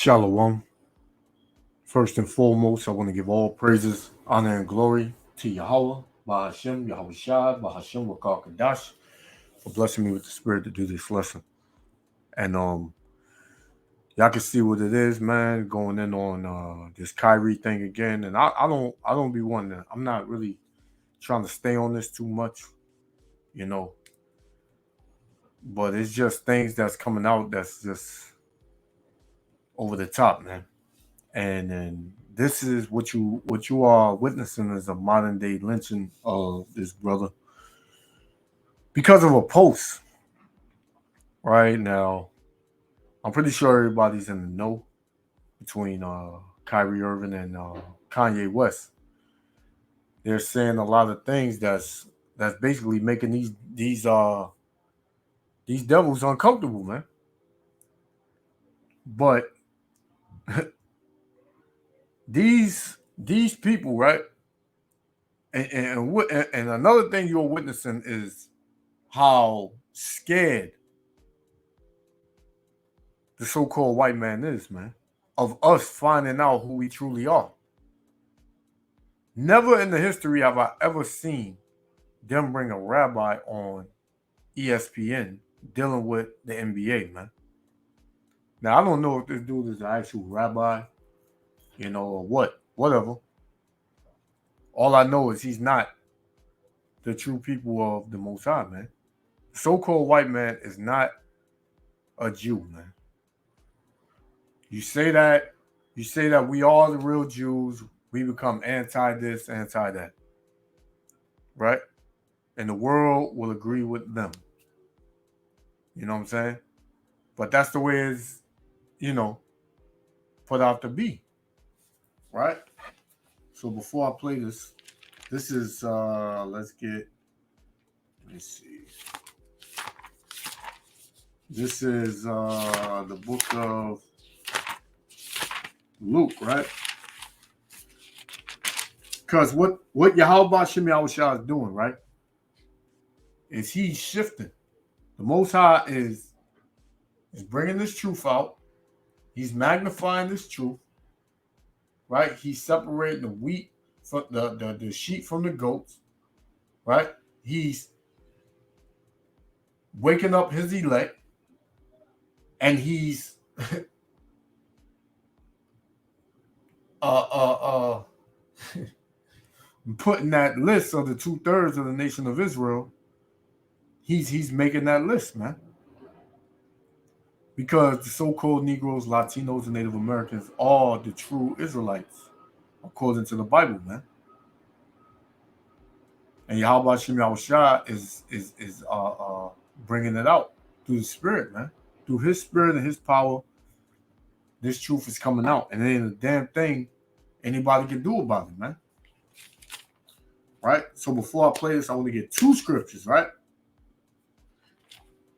Shalom. First and foremost, I want to give all praises, honor, and glory to Yahweh, Bahashem, Yahweh Shai, Bahashem, Wakar Kadash, for blessing me with the spirit to do this lesson. And y'all can see what it is, man. Going in on this Kyrie thing again, and I don't be wanting to. I'm not really trying to stay on this too much, you know. But it's just things that's coming out that's just over the top, man. And this is what you are witnessing is a modern day lynching of this brother because of a post. Right now, I'm pretty sure everybody's in the know between Kyrie Irving and Kanye West. They're saying a lot of things that's basically making these devils uncomfortable, man. But these people, right? And another thing you're witnessing is how scared the so-called white man is, man, of us finding out who we truly are. Never in the history have I ever seen them bring a rabbi on ESPN dealing with the NBA, man. Now, I don't know if this dude is an actual rabbi, or whatever. All I know is he's not the true people of the Most High, man. The so-called white man is not a Jew, man. You say that we are the real Jews, we become anti this, anti that. Right? And the world will agree with them. You know what I'm saying? But that's the way it's, put out to be. Right? So before I play this is let me see. This is the book of Luke, right? Because what Yahweh Shem Yahushua is doing, right, is he's shifting. The Most High is bringing this truth out. He's magnifying this truth, right? He's separating the wheat from the sheep from the goats, right? He's waking up his elect, and he's putting that list of the 2/3 of the nation of Israel. He's making that list, man. Because the so-called Negroes, Latinos, and Native Americans are the true Israelites, according to the Bible, man. And Yahweh Shem Yahushua is bringing it out through the Spirit, man. Through His Spirit and His power, this truth is coming out, and there ain't a damn thing anybody can do about it, man. Right? So before I play this, I want to get two scriptures, right?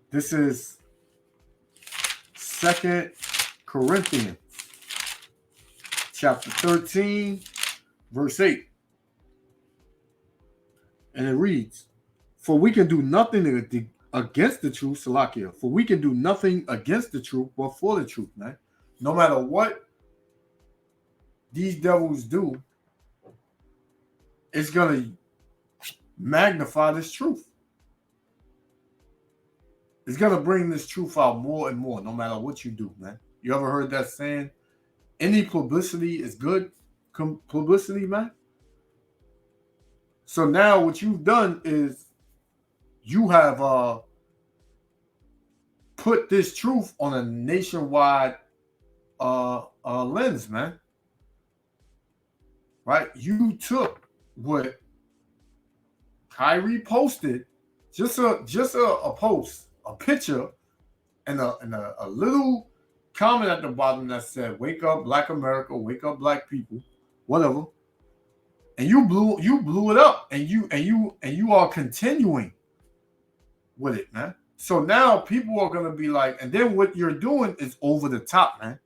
This is 2 Corinthians chapter 13, verse 8. And it reads, "For we can do nothing against the truth, Salakia. For we can do nothing against the truth, but for the truth, man. No matter what these devils do, it's going to magnify this truth. It's going to bring this truth out more and more, no matter what you do, man. You ever heard that saying? Any publicity is good publicity, man. So now what you've done is you have put this truth on a nationwide lens, man. Right? You took what Kyrie posted, just a post, a picture, and a little comment at the bottom that said, "Wake up, Black America! Wake up, Black people!" Whatever. And you blew it up, and you are continuing with it, man. So now people are gonna be like, and then what you're doing is over the top, man.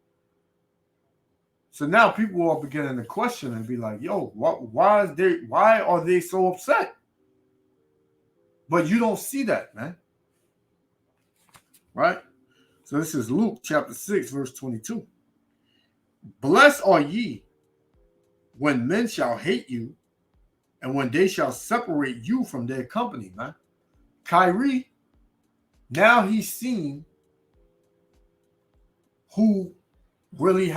So now people are beginning to question and be like, "Yo, why are they so upset?" But you don't see that, man. Right? So this is Luke chapter 6, verse 22. Blessed are ye when men shall hate you and when they shall separate you from their company, man. Kyrie, now he's seen who's really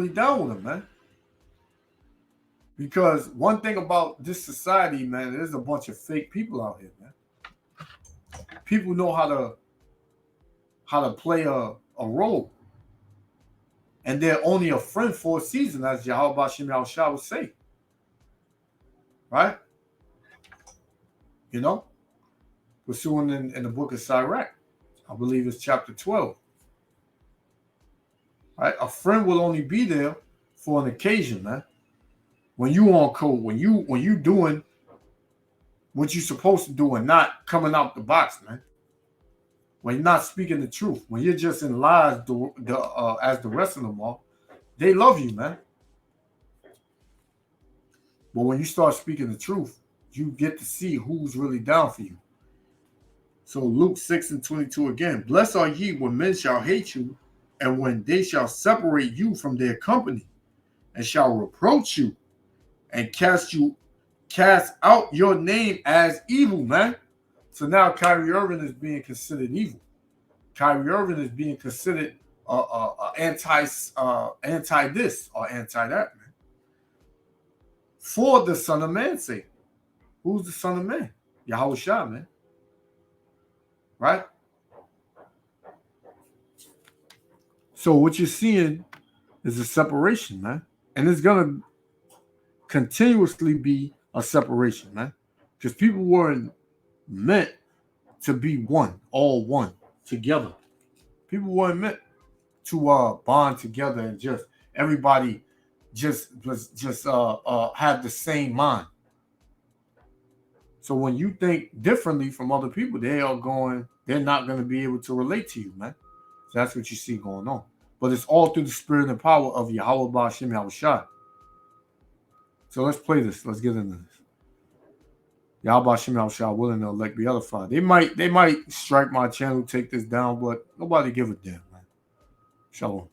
down with him, man. Because one thing about this society, man, there's a bunch of fake people out here, man. People know how to play a role. And they're only a friend for a season, as Yahweh Shem Shah would say. Right? You know? Pursuing in the book of Sirach. I believe it's chapter 12. Right? A friend will only be there for an occasion, man. When you on code, when you doing what you're supposed to do and not coming out the box, man. When you're not speaking the truth, when you're just in lies as the rest of them are, they love you, man. But when you start speaking the truth, you get to see who's really down for you. So Luke 6:22 again, blessed are ye when men shall hate you, and when they shall separate you from their company, and shall reproach you, and cast out your name as evil, man. So now Kyrie Irving is being considered evil. Kyrie Irving is being considered anti this or anti that, man. For the Son of Man's sake. Who's the Son of Man? Yahweh Shah, man. Right? So what you're seeing is a separation, man. And it's going to continuously be a separation, man. Because people weren't meant to be one, all one, together. People weren't meant to bond together and just everybody just have the same mind. So when you think differently from other people, they're not going to be able to relate to you, man. So that's what you see going on. But it's all through the spirit and power of Yahweh Ba'Shem Yahushua. So let's play this. Let's get into this. Yahweh Ba'Shem Yahushua willing to elect the other five. They might strike my channel, take this down, but nobody give a damn, man. Shalom.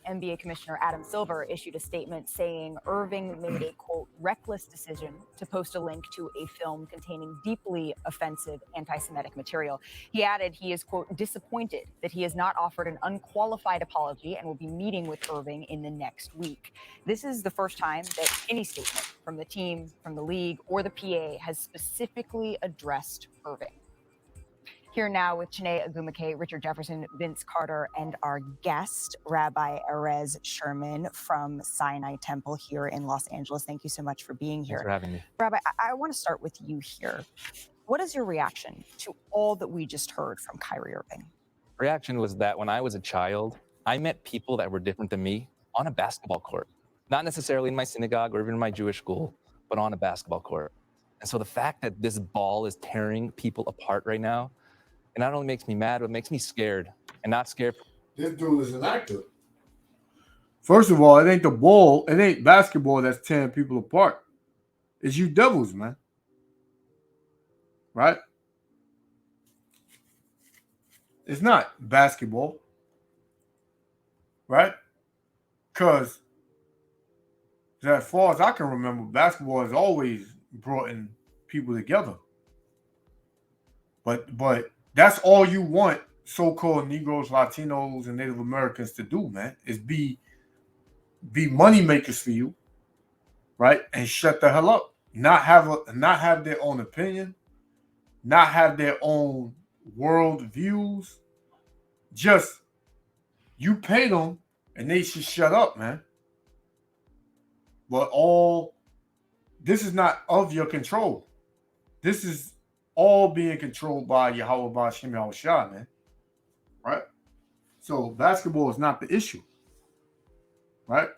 NBA Commissioner Adam Silver issued a statement saying Irving made a, quote, reckless decision to post a link to a film containing deeply offensive anti-Semitic material. He added he is, quote, disappointed that he has not offered an unqualified apology and will be meeting with Irving in the next week. This is the first time that any statement from the team, from the league, or the PA has specifically addressed Irving. Here now with Chiney Ogwumike, Richard Jefferson, Vince Carter, and our guest, Rabbi Erez Sherman from Sinai Temple here in Los Angeles. Thank you so much for being here. Thanks for having me. Rabbi, I want to start with you here. What is your reaction to all that we just heard from Kyrie Irving? Reaction was that when I was a child, I met people that were different than me on a basketball court. Not necessarily in my synagogue or even in my Jewish school, but on a basketball court. And so the fact that this ball is tearing people apart right now, it not only makes me mad, but it makes me scared. And not scared. This dude is an actor. First of all, it ain't the ball. It ain't basketball that's tearing people apart. It's you devils, man. Right? It's not basketball. Right? Because as far as I can remember, basketball has always brought in people together. But that's all you want so-called Negroes, Latinos, and Native Americans to do, man, is be money makers for you, right? And shut the hell up. Not have their own opinion, not have their own world views. Just you pay them and they should shut up, man. But this is not of your control. This is all being controlled by Yahweh Ba'Shem Yahushua, man. Right? So basketball is not the issue. Right?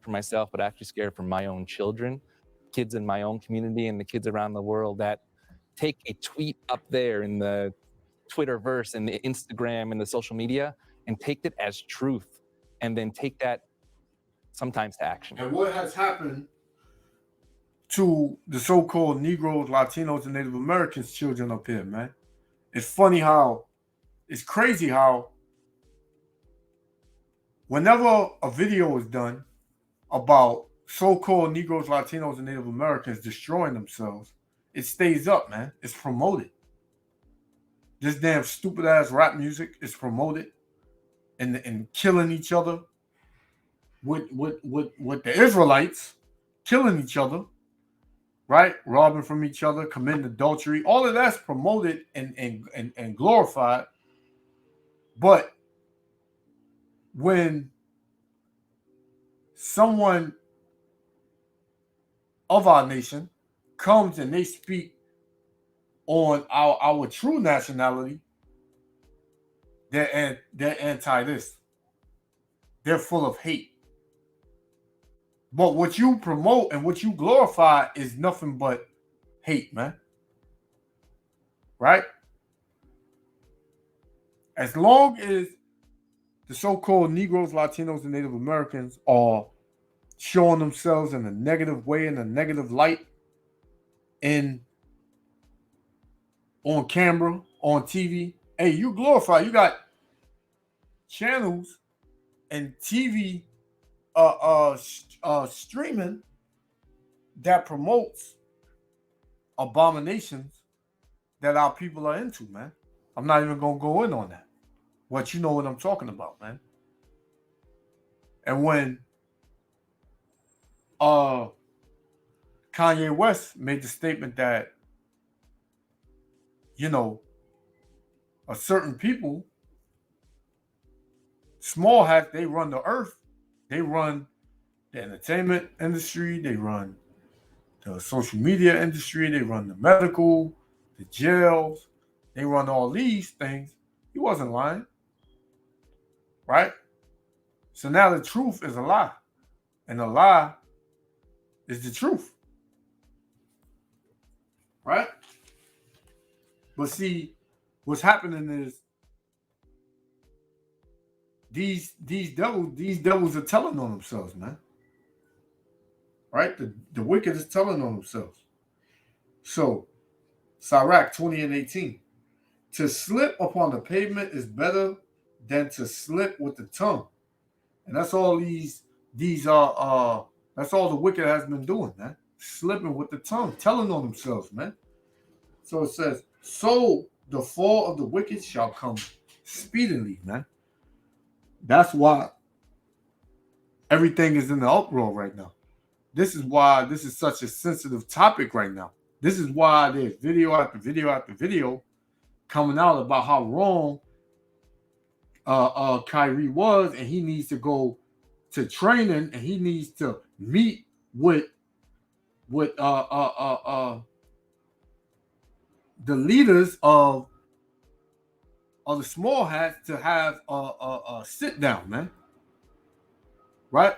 For myself, but actually scared for my own children, kids in my own community, and the kids around the world that take a tweet up there in the Twitterverse and the Instagram and the social media and take it as truth and then take that sometimes to action. And what has happened to the so-called Negroes, Latinos, and Native Americans children up here, man? it's funny how it's crazy how whenever a video is done about so-called Negroes, Latinos, and Native Americans destroying themselves, it stays up, man. It's promoted. This damn stupid ass rap music is promoted and killing each other with the Israelites, killing each other, right? Robbing from each other, committing adultery. All of that's promoted and glorified. But when someone of our nation comes and they speak on our true nationality, they're anti this. They're full of hate. But what you promote and what you glorify is nothing but hate, man. Right? As long as the so-called Negroes, Latinos, and Native Americans are showing themselves in a negative way, in a negative light, on camera, on TV, hey, you glorify. You got channels and TV streaming that promotes abominations that our people are into, man. I'm not even gonna go in on that. But you know what I'm talking about, man. And when Kanye West made the statement that, you know, a certain people, small hats, they run the earth, they run the entertainment industry, they run the social media industry, they run the medical, the jails, they run all these things. He wasn't lying, right? So now the truth is a lie, and a lie is the truth, right? But see, what's happening is these devils are telling on themselves, man. Right? The wicked is telling on themselves. So, Sirach 20:18. To slip upon the pavement is better than to slip with the tongue. And that's all that's all the wicked has been doing, man. Slipping with the tongue, telling on themselves, man. So it says, so the fall of the wicked shall come speedily, man. That's why everything is in the uproar right now. This is why this is such a sensitive topic right now. This is why there's video after video after video coming out about how wrong Kyrie was, and he needs to go to training, and he needs to meet with the leaders of the small hats to have a sit down, man. Right?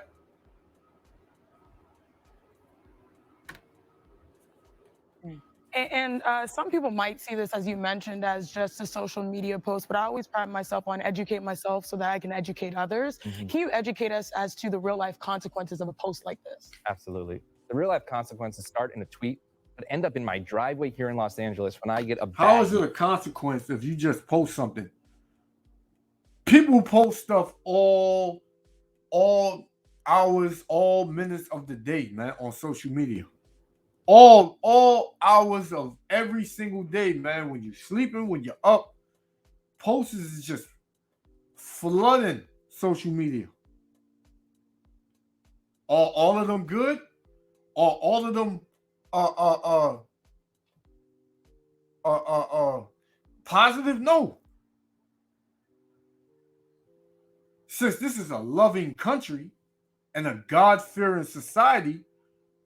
And some people might see this, as you mentioned, as just a social media post, but I always pride myself on educate myself so that I can educate others. Mhm. Can you educate us as to the real life consequences of a post like this? Absolutely. The real life consequences start in a tweet, but end up in my driveway here in Los Angeles when I get a How bag. is it a consequence if you just post something? People post stuff all hours, all minutes of the day, man, on social media. All hours of every single day, man. When you're sleeping, when you're up, posts is just flooding social media. All of them good, or all of them positive? No. Since this is a loving country and a God-fearing society,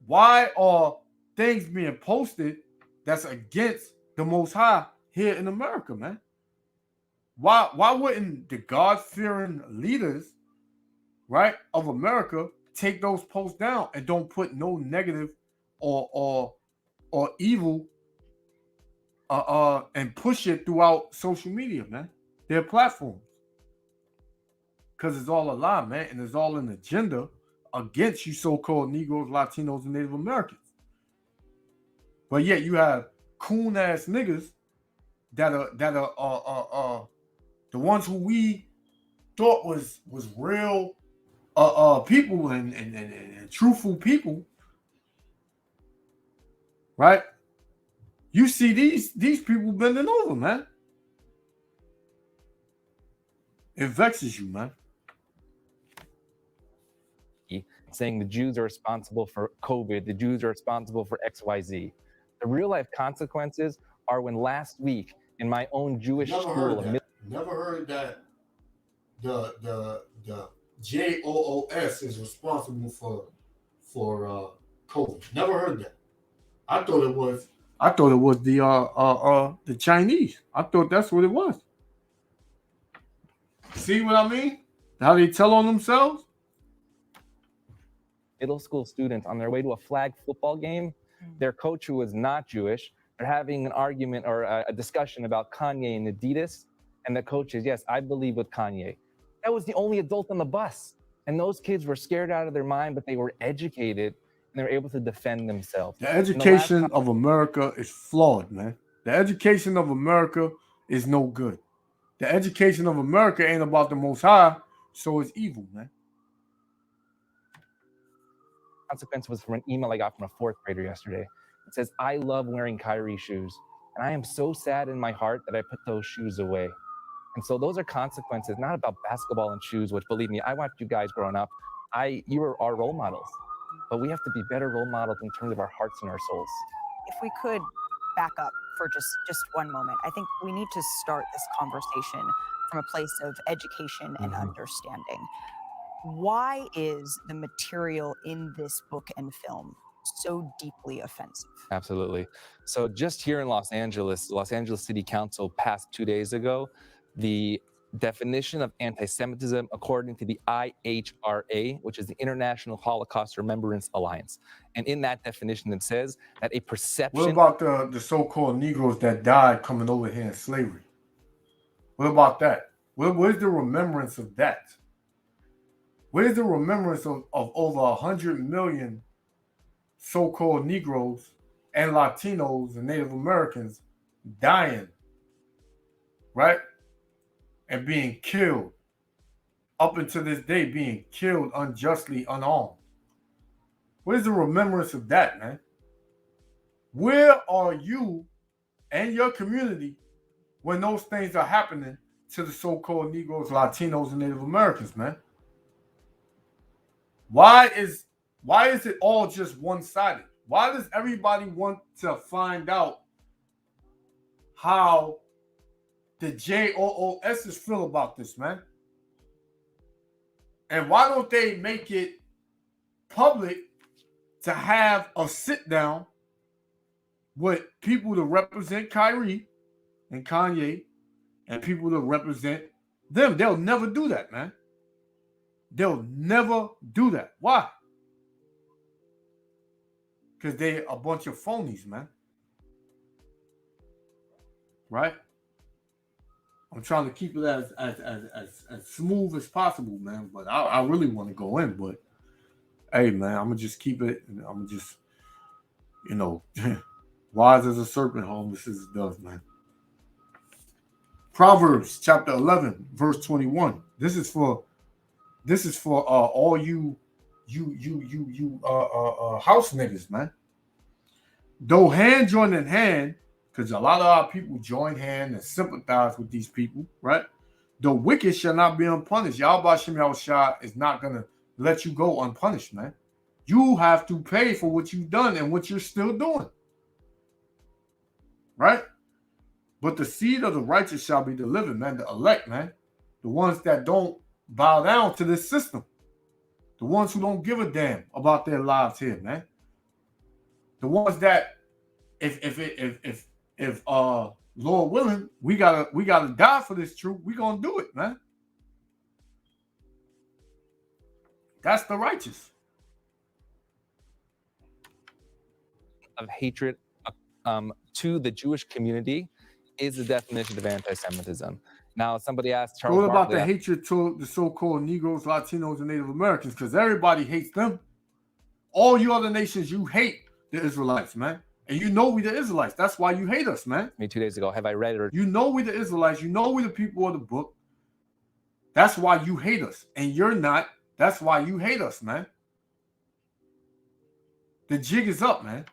why are things being posted that's against the Most High here in America, man? Why wouldn't the God-fearing leaders, right, of America take those posts down and don't put no negative or evil and push it throughout social media, man, their platforms? Because it's all a lie, man, and it's all an agenda against you so-called Negroes, Latinos, and Native Americans. But yet you have coon-ass niggas the ones who we thought was real people and truthful people, right? You see these people bending over, man. It vexes you, man. Saying the Jews are responsible for COVID, the Jews are responsible for XYZ. The real life consequences are when last week in my own Jewish school, Never heard that the JOOS is responsible for COVID. Never heard that. I thought it was the Chinese. I thought that's what it was. See what I mean? How they tell on themselves? middle school students on their way to a flag football game, their coach, who was not Jewish, they're having an argument or a discussion about Kanye and Adidas, and the coach is, yes, I believe with Kanye. That was the only adult on the bus. And those kids were scared out of their mind, but they were educated and they were able to defend themselves. The education of America is flawed, man. The education of America is no good. The education of America ain't about the Most High, so it's evil, man. Consequence was from an email I got from a fourth grader yesterday. It says, I love wearing Kyrie shoes, and I am so sad in my heart that I put those shoes away. And so those are consequences, not about basketball and shoes, which, believe me, I watched you guys growing up. You were our role models, but we have to be better role models in terms of our hearts and our souls. If we could back up for just one moment, I think we need to start this conversation from a place of education and understanding. Why is the material in this book and film so deeply offensive? Absolutely. So just here in Los Angeles City Council passed 2 days ago the definition of anti-Semitism according to the IHRA, which is the International Holocaust Remembrance Alliance. And in that definition, it says that a perception... What about the so-called Negroes that died coming over here in slavery? What about that? Where's the remembrance of that? Where's the remembrance of over 100 million so-called Negroes and Latinos and Native Americans dying, right? And being killed, up until this day, being killed unjustly, unarmed. Where's the remembrance of that, man? Where are you and your community when those things are happening to the so-called Negroes, Latinos, and Native Americans, man? Why is it all just one-sided? Why does everybody want to find out how the JOOSs feel about this, man? And why don't they make it public to have a sit-down with people to represent Kyrie and Kanye and people to represent them? They'll never do that, man. They'll never do that. Why? Because they're a bunch of phonies, man. Right? I'm trying to keep it as smooth as possible, man. But I really want to go in. But hey, man, I'm gonna just keep it. I'm gonna just, wise as a serpent, harmless as a dove, man. Proverbs chapter 11, verse 21. This is for all you house niggas, man. Though hand join in hand, because a lot of our people join hand and sympathize with these people, right? The wicked shall not be unpunished. Yahweh Shem Yahushua is not gonna let you go unpunished, man. You have to pay for what you've done and what you're still doing, right? But the seed of the righteous shall be delivered, man. The elect, man. The ones that don't bow down to this system. The ones who don't give a damn about their lives here, man. The ones that if Lord willing, we gotta die for this truth, we gonna do it, man. That's the righteous. Of hatred to the Jewish community is the definition of anti-Semitism. Now, somebody asked Charles. What about the hatred to the so-called Negroes, Latinos, and Native Americans? Because everybody hates them. All you other nations, you hate the Israelites, man. And you know we the Israelites. That's why you hate us, man. Me 2 days ago. Have I read it? Or You know we the Israelites. You know we the people of the book. That's why you hate us. And you're not. That's why you hate us, man. The jig is up, man.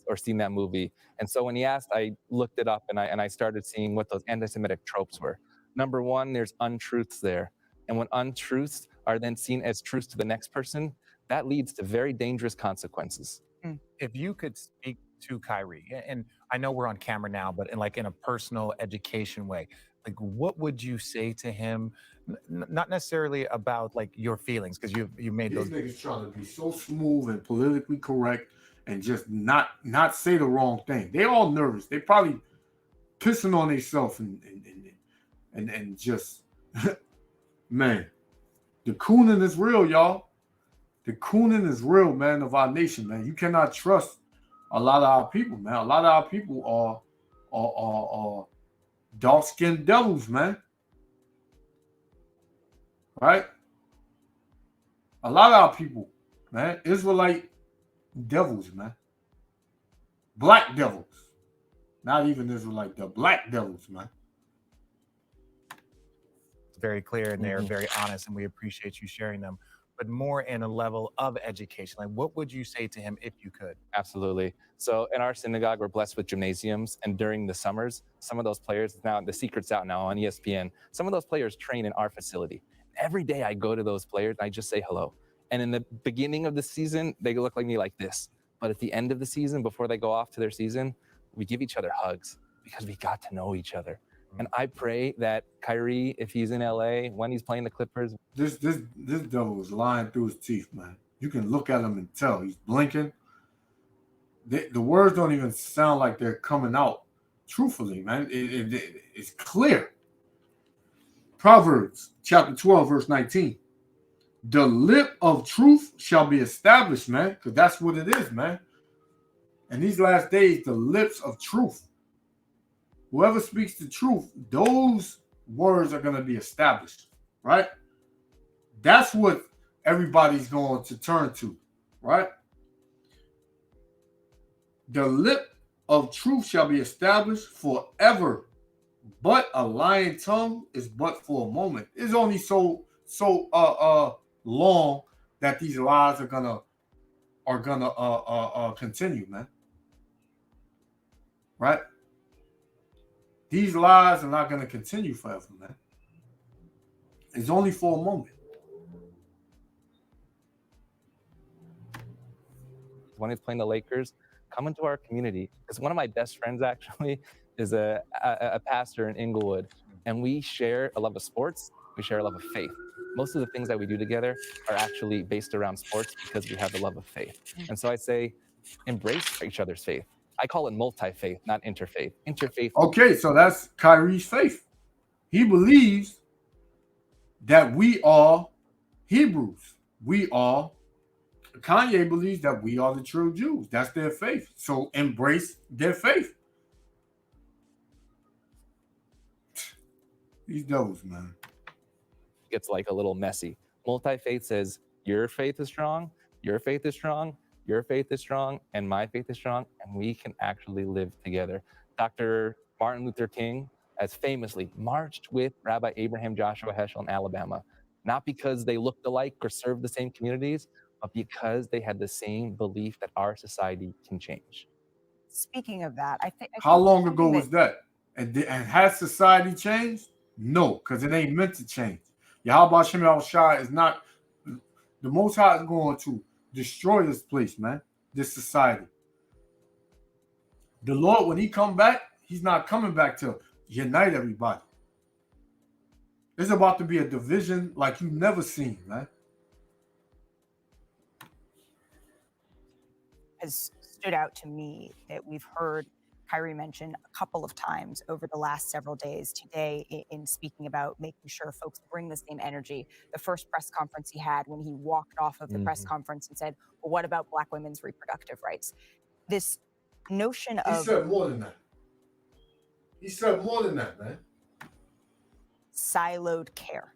or seen that movie? And so when he asked, I looked it up and I started seeing what those anti-Semitic tropes were. Number one, there's untruths there. And when untruths are then seen as truths to the next person, that leads to very dangerous consequences. If you could speak to Kyrie, and I know we're on camera now, but in a personal education way, like what would you say to him? Not necessarily about like your feelings, because you made These those. niggas trying to be so smooth and politically correct and just not say the wrong thing. They all nervous. They probably pissing on themselves and just man. The cooning is real, y'all. The cooning is real, man, of our nation, man. You cannot trust a lot of our people, man. A lot of our people are dark-skinned devils, man. Right? A lot of our people, man, Israelite devils, man. Black devils. Not even Israelite, the black devils, man. It's very clear, and they're very honest, and we appreciate you sharing them. But more in a level of education, like what would you say to him if you could? Absolutely. So in our synagogue, we're blessed with gymnasiums. And during the summers, some of those players, now the secret's out now on ESPN, some of those players train in our facility. Every day I go to those players and I just say hello. And in the beginning of the season, they look like me like this. But at the end of the season, before they go off to their season, we give each other hugs because we got to know each other. And I pray that Kyrie, if he's in LA, when he's playing the Clippers. This devil is lying through his teeth, man. You can look at him and tell he's blinking. The words don't even sound like they're coming out truthfully, man. It's clear. Proverbs chapter 12, verse 19. The lip of truth shall be established, man, because that's what it is, man. In these last days, the lips of truth. Whoever speaks the truth, those words are going to be established, right? That's what everybody's going to turn to, right? The lip of truth shall be established forever, but a lying tongue is but for a moment. It's only so long that these lies are gonna continue, man. Right? These lies are not going to continue forever, man. It's only for a moment. When he's playing the Lakers, come into our community. Because one of my best friends actually is a pastor in Inglewood. And we share a love of sports. We share a love of faith. Most of the things that we do together are actually based around sports because we have the love of faith. And so I say, embrace each other's faith. I call it multi-faith, not interfaith. Interfaith. Okay, so that's Kyrie's faith. He believes that we are Hebrews. Kanye believes that we are the true Jews. That's their faith. So embrace their faith. These devils, man. Gets like a little messy. Multi-faith says your faith is strong, your faith is strong, your faith is strong, and my faith is strong, and we can actually live together. Dr. Martin Luther King has famously marched with Rabbi Abraham Joshua Heschel in Alabama, not because they looked alike or served the same communities, but because they had the same belief that our society can change. Speaking of that, I think how long ago was that? And has society changed? No, because it ain't meant to change. Yahweh Shem Yahushua is not, the Most High is going to destroy this place, man, this society. The Lord, when he come back, he's not coming back to unite everybody. There's about to be a division like you've never seen, man. Has stood out to me that we've heard Kyrie mention a couple of times over the last several days today in speaking about making sure folks bring the same energy. The first press conference he had when he walked off of the press conference and said, well, what about Black women's reproductive rights? This notion of... He said more than that. He said more than that, man. Siloed care.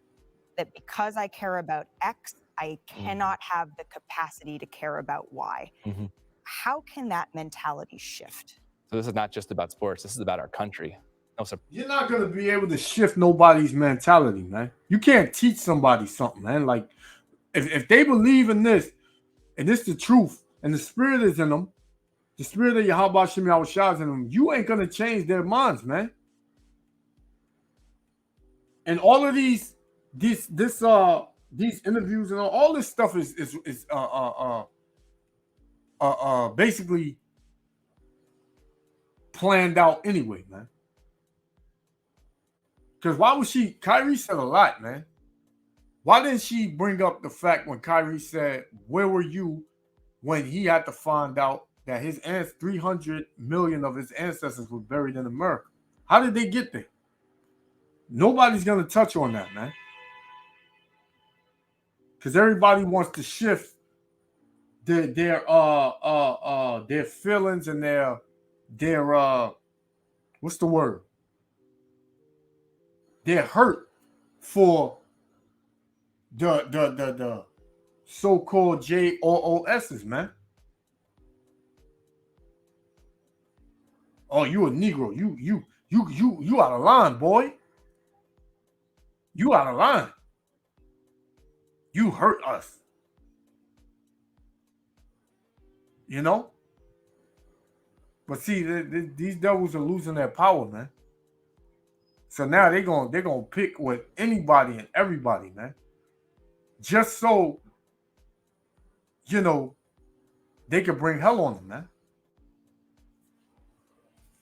That because I care about X, I cannot have the capacity to care about why. Mhm. How can that mentality shift? So this is not just about sports. This is about our country. No, You're not gonna be able to shift nobody's mentality, man. You can't teach somebody something, man. Like if they believe in this, and this the truth, and the spirit is in them, the spirit of Yahweh Shem Yahweh Shah is in them, you ain't gonna change their minds, man. And all of these interviews and all this stuff is basically planned out anyway, man. Because why would she? Kyrie said a lot, man. Why didn't she bring up the fact when Kyrie said, "Where were you when he had to find out that his 300 million of his ancestors were buried in America?" How did they get there? Nobody's gonna touch on that, man. Because everybody wants to shift their feelings and their what's the word? They're hurt for the so-called JOOSs, man. Oh, you a Negro. You out of line, boy. You out of line. You hurt us. You know? But see, these devils are losing their power, man. So now they're gonna pick with anybody and everybody, man. Just so, you know, they could bring hell on them, man.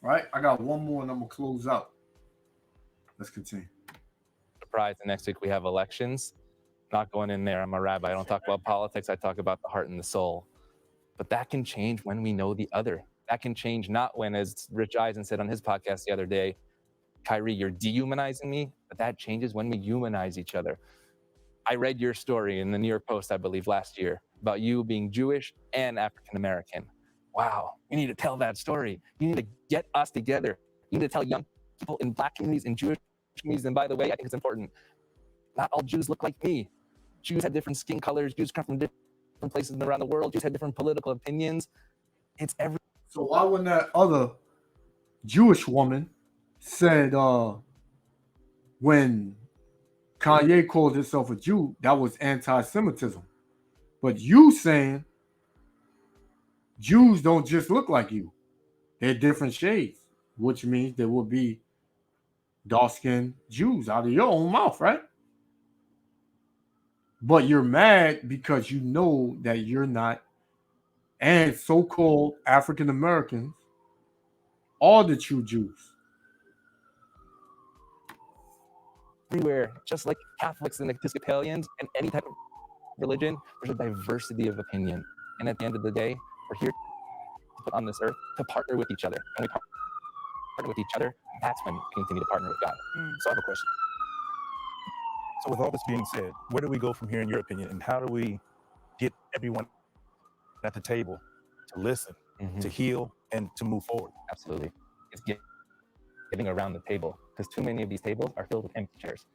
Right? I got one more and I'm gonna close out. Let's continue. Surprise, next week we have elections. Not going in there. I'm a rabbi. I don't talk about politics. I talk about the heart and the soul. But that can change when we know the other. That can change not when, as Rich Eisen said on his podcast the other day, Kyrie, you're dehumanizing me, but that changes when we humanize each other. I read your story in the New York Post, I believe, last year about you being Jewish and African-American. Wow, you need to tell that story. You need to get us together. You need to tell young people in Black communities and Jewish communities. And by the way, I think it's important. Not all Jews look like me. Jews have different skin colors. Jews come from different places around the world. Jews have different political opinions. It's every. So why when that other Jewish woman said when Kanye called himself a Jew, that was anti-Semitism. But you saying Jews don't just look like you. They're different shades, which means there will be dark-skinned Jews out of your own mouth, right? But you're mad because you know that you're not, and so-called African Americans are the true Jews. Everywhere, just like Catholics and Episcopalians and any type of religion, there's a diversity of opinion. And at the end of the day, we're here to put on this earth to partner with each other. And we partner with each other, that's when we continue to partner with God. So I have a question. So with all this being said, where do we go from here in your opinion? And how do we get everyone at the table to listen, to heal, and to move forward? Absolutely. It's getting around the table, because too many of these tables are filled with empty chairs.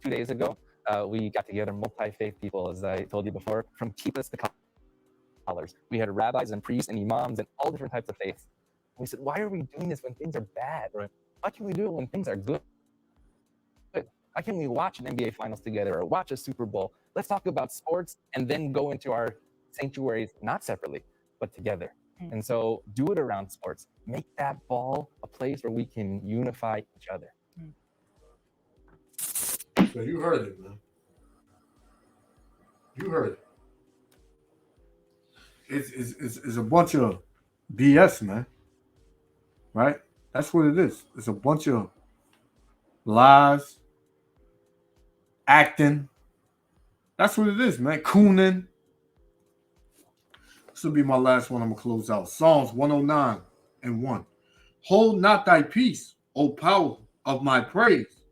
2 days ago, we got together multi-faith people, as I told you before, from kippahs to scholars. We had rabbis and priests and imams and all different types of faiths. We said, why are we doing this when things are bad? Right? Why can't we do it when things are good? Why can't we watch an NBA Finals together or watch a Super Bowl? Let's talk about sports and then go into our sanctuaries, not separately, but together. And so do it around sports. Make that ball a place where we can unify each other. So you heard it, man. You heard it. It's a bunch of BS, man. Right? That's what it is. It's a bunch of lies, acting. That's what it is, man. Cooning. This will be my last one. I'm going to close out. Psalms 109:1. Hold not thy peace, O power of my praise.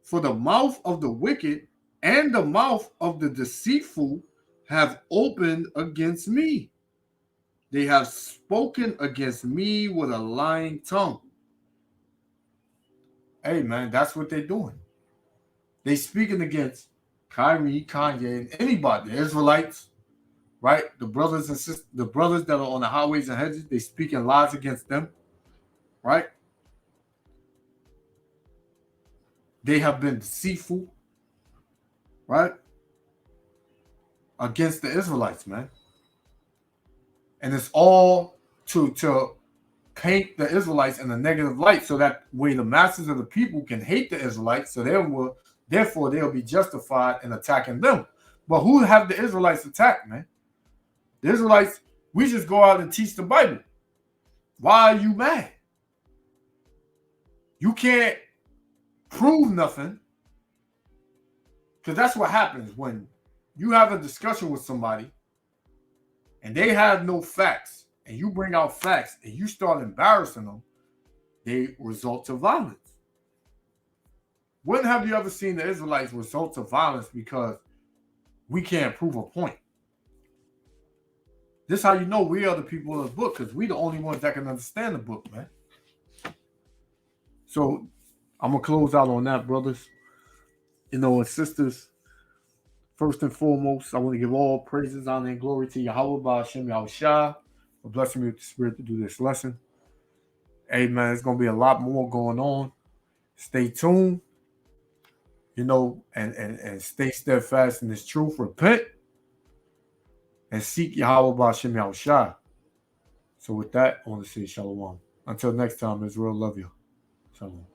For the mouth of the wicked and the mouth of the deceitful have opened against me. They have spoken against me with a lying tongue. Hey, man, that's what they're doing. They speaking against Kyrie, Kanye, and anybody, the Israelites, right? The brothers and sisters, the brothers that are on the highways and hedges, they speaking lies against them, right? They have been deceitful, right? Against the Israelites, man. And it's all to paint the Israelites in a negative light so that way the masses of the people can hate the Israelites, so therefore they'll be justified in attacking them. But who have the Israelites attacked, man? The Israelites, we just go out and teach the Bible. Why are you mad? You can't prove nothing, because that's what happens when you have a discussion with somebody and they have no facts, and you bring out facts and you start embarrassing them, they result to violence. When have you ever seen the Israelites result to violence because we can't prove a point? This is how you know we are the people of the book, because we the only ones that can understand the book, man. So I'm going to close out on that, brothers. And sisters, first and foremost, I want to give all praises, honor, and glory to Yahweh, Ba'ashem, Yahushua, for blessing me with the Spirit to do this lesson. Hey, man, there's going to be a lot more going on. Stay tuned, and stay steadfast in this truth. Repent and seek Yahweh, Ba'ashem, Yahushua. So with that, I want to say shalom. Until next time, Israel, love you. Shalom.